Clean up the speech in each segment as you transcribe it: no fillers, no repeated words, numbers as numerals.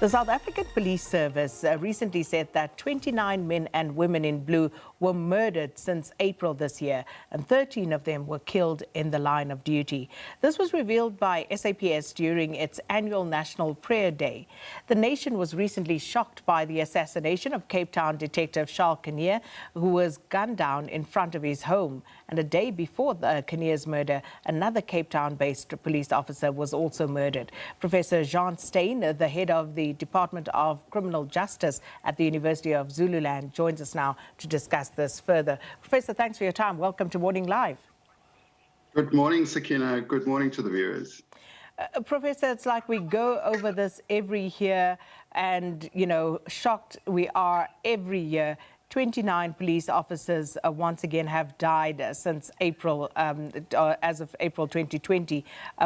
The South African Police Service recently said that 29 men and women in blue were murdered since April this year, and 13 of them were killed in the line of duty. This was revealed by SAPS during its annual National Prayer Day. The nation was recently shocked by the assassination of Cape Town detective Charl Kinnear, who was gunned down in front of his home. And a day before Kinnear's murder, another Cape Town-based police officer was also murdered. Professor Jéan Steyn, the head of the Department of Criminal Justice at the University of Zululand, joins us now to discuss this further. Professor, thanks for your time. Welcome to Morning Live. Good morning, Sakina. Good morning to the viewers. Professor, it's like we go over this every year and, shocked we are every year. 29 police officers once again have died since April, as of April 2020,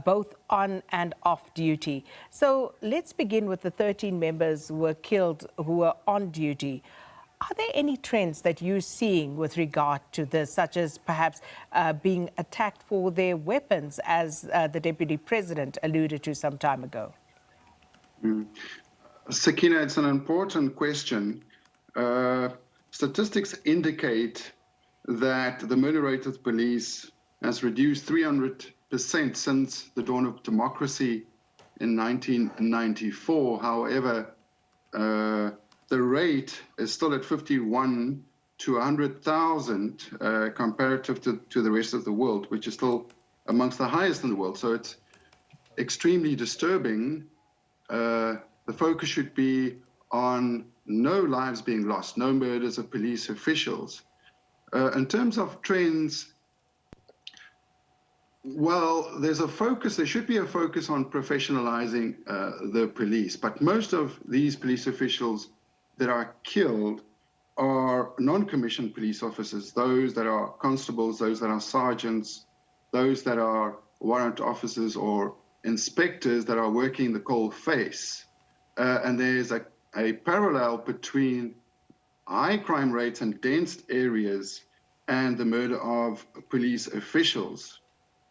both on and off duty. So let's begin with the 13 members who were killed who were on duty. Are there any trends that you're seeing with regard to this, such as perhaps being attacked for their weapons, as the Deputy President alluded to some time ago? Sakina, it's an important question. Statistics indicate that the murder rate of police has reduced 300% since the dawn of democracy in 1994. However, the rate is still at 51 to 100,000 comparative to the rest of the world, which is still amongst the highest in the world. So it's extremely disturbing. The focus should be on no lives being lost, no murders of police officials. In terms of trends, well, there should be a focus on professionalizing the police, but most of these police officials that are killed are non-commissioned police officers, those that are constables, those that are sergeants, those that are warrant officers or inspectors that are working the cold face. And there's a parallel between high crime rates and dense areas and the murder of police officials.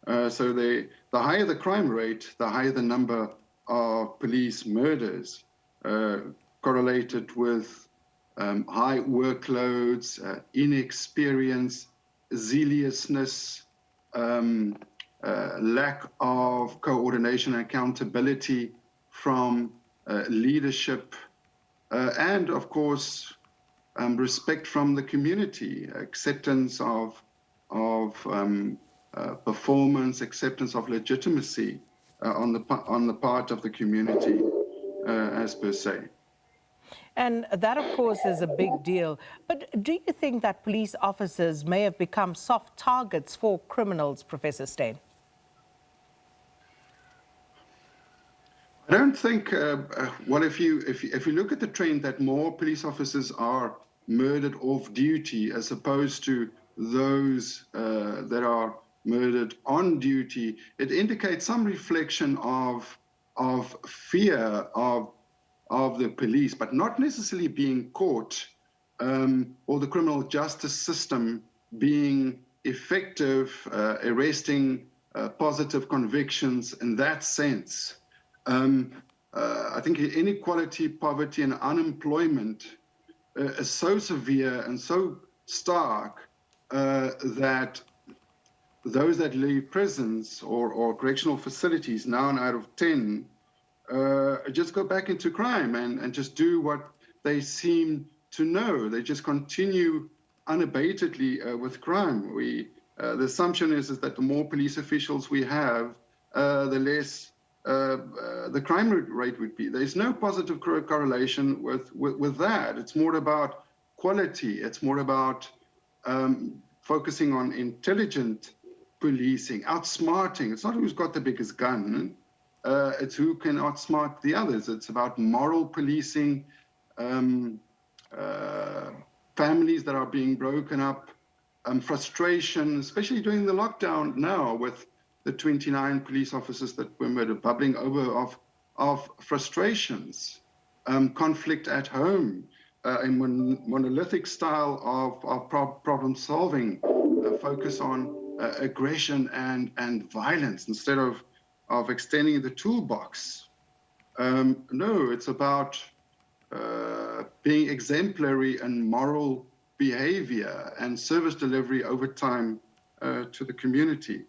So the higher the crime rate, the higher the number of police murders, correlated with high workloads, inexperience, zealousness, lack of coordination and accountability from leadership, and of course, respect from the community, acceptance of performance, acceptance of legitimacy on the part of the community, as per se. And that, of course, is a big deal. But do you think that police officers may have become soft targets for criminals, Professor Steyn? I don't think, well, if you look at the trend that more police officers are murdered off duty as opposed to those that are murdered on duty, it indicates some reflection of fear of the police, but not necessarily being caught, or the criminal justice system being effective, arresting positive convictions in that sense. I think inequality, poverty, and unemployment is so severe and so stark that those that leave prisons or correctional facilities, 9 out of 10, just go back into crime and just do what they seem to know. They just continue unabatedly with crime. The assumption is that the more police officials we have, the less the crime rate would be. There's no positive correlation with that. It's more about quality. It's more about focusing on intelligent policing, outsmarting. It's not who's got the biggest gun. It's who can outsmart the others. It's about moral policing, families that are being broken up, frustration, especially during the lockdown now with the 29 police officers that were murdered, bubbling over of frustrations, conflict at home, a monolithic style of problem solving, focus on aggression and violence instead of extending the toolbox. No, it's about being exemplary in moral behavior and service delivery over time to the community.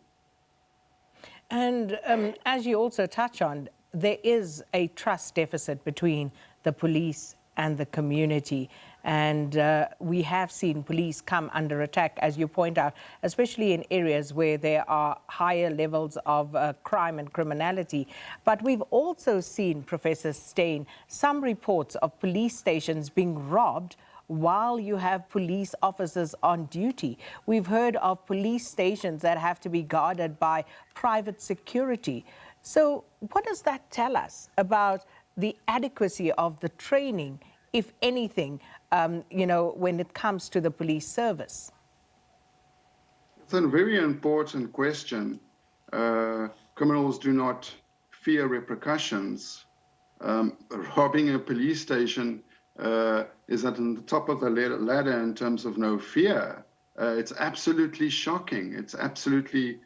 And as you also touch on, there is a trust deficit between the police and the community. And we have seen police come under attack, as you point out, especially in areas where there are higher levels of crime and criminality. But we've also seen, Professor Steyn, some reports of police stations being robbed while you have police officers on duty. We've heard of police stations that have to be guarded by private security. So what does that tell us about the adequacy of the training, if anything, when it comes to the police service? It's a very important question. Criminals do not fear repercussions. Robbing a police station is at the top of the ladder in terms of no fear. It's absolutely shocking. It's absolutely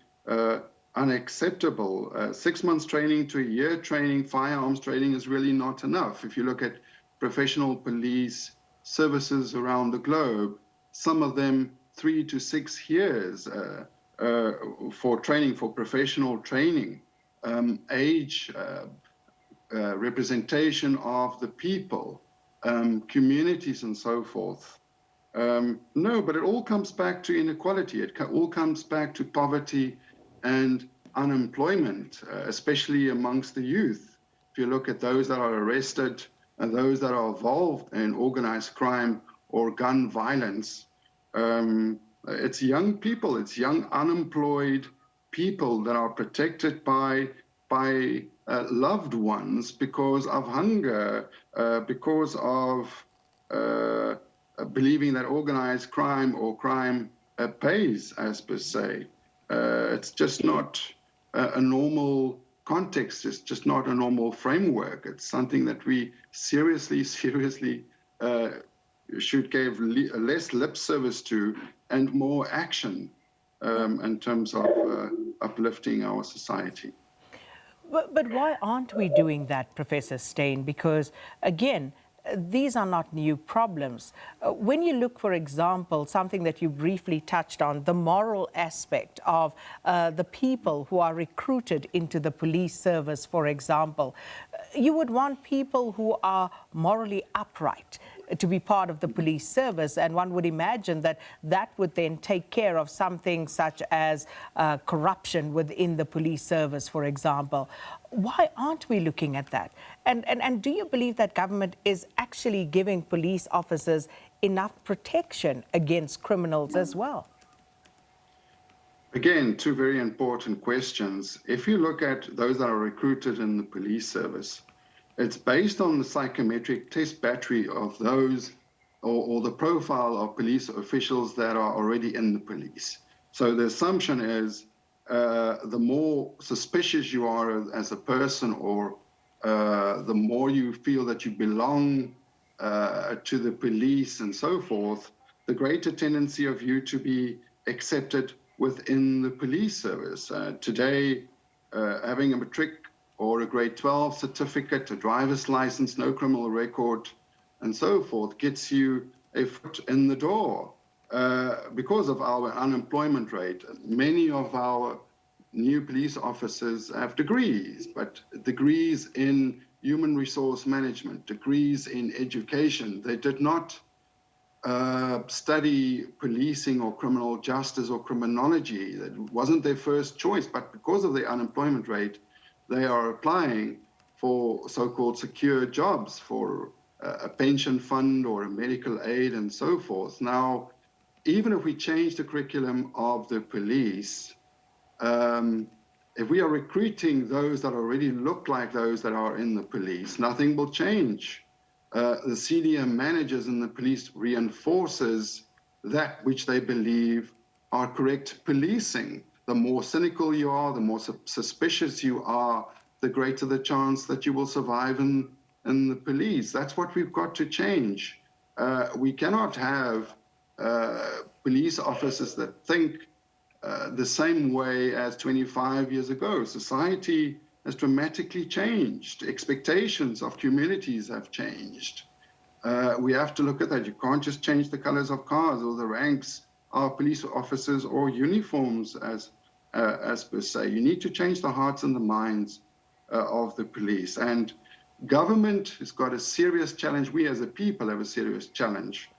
unacceptable. 6 months training to a year training, firearms training is really not enough. If you look at professional police services around the globe, some of them 3 to 6 years for training, for professional training, age, representation of the people, communities and so forth. No, but it all comes back to inequality. It all comes back to poverty and unemployment, especially amongst the youth. If you look at those that are arrested and those that are involved in organized crime or gun violence, it's young people, it's young unemployed people that are protected by loved ones because of hunger, because of believing that organized crime or crime pays, as per se. It's just not a normal context. It's just not a normal framework. It's something that we seriously should give less lip service to and more action in terms of uplifting our society. But why aren't we doing that, Professor Steyn? Because, again, these are not new problems. When you look, for example, something that you briefly touched on, the moral aspect of the people who are recruited into the police service, for example, you would want people who are morally upright to be part of the police service, and one would imagine that that would then take care of something such as corruption within the police service, for example. Why aren't we looking at that? And do you believe that government is actually giving police officers enough protection against criminals as well? Again, two very important questions. If you look at those that are recruited in the police service, it's based on the psychometric test battery of those or the profile of police officials that are already in the police. So the assumption is the more suspicious you are as a person, or the more you feel that you belong to the police and so forth, the greater tendency of you to be accepted within the police service. Today, having a matric or a grade 12 certificate, a driver's license, no criminal record, and so forth, gets you a foot in the door. Because of our unemployment rate, many of our new police officers have degrees, but degrees in human resource management, degrees in education. They did not study policing or criminal justice or criminology. That wasn't their first choice, but because of the unemployment rate, they are applying for so-called secure jobs, for a pension fund or a medical aid and so forth. Now, even if we change the curriculum of the police, if we are recruiting those that already look like those that are in the police, nothing will change. The senior managers in the police reinforces that which they believe are correct policing. The more cynical you are, the more suspicious you are, the greater the chance that you will survive in the police. That's what we've got to change. We cannot have police officers that think the same way as 25 years ago. Society has dramatically changed. Expectations of communities have changed. We have to look at that. You can't just change the colors of cars or the ranks of police officers or uniforms as per se. You need to change the hearts and the minds of the police. And government has got a serious challenge. We as a people have a serious challenge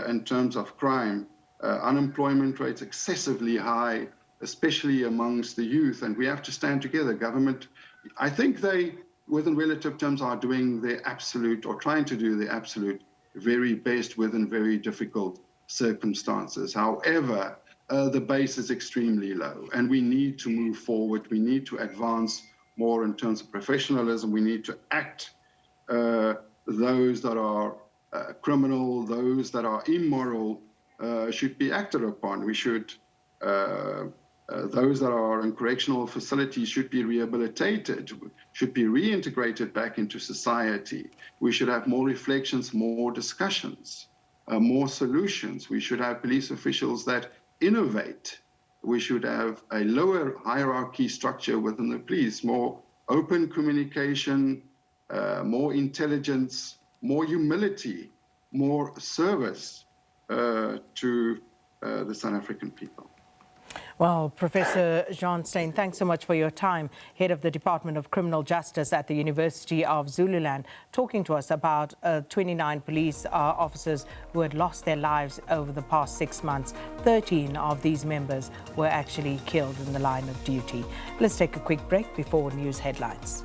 in terms of crime. Unemployment rates excessively high, especially amongst the youth, and we have to stand together. Government, I think they, within relative terms, are doing their absolute, or trying to do the absolute very best within very difficult circumstances. However, the base is extremely low, and we need to move forward. We need to advance more in terms of professionalism. We need to act those that are criminal, those that are immoral, should be acted upon. We should, those that are in correctional facilities should be rehabilitated, should be reintegrated back into society. We should have more reflections, more discussions, more solutions. We should have police officials that innovate. We should have a lower hierarchy structure within the police, more open communication, more intelligence, more humility, more service to the South African people. Well, Professor Jéan Steyn, thanks so much for your time, Head of the Department of Criminal Justice at the University of Zululand, talking to us about 29 police officers who had lost their lives over the past 6 months. 13 of these members were actually killed in the line of duty. Let's take a quick break before news headlines.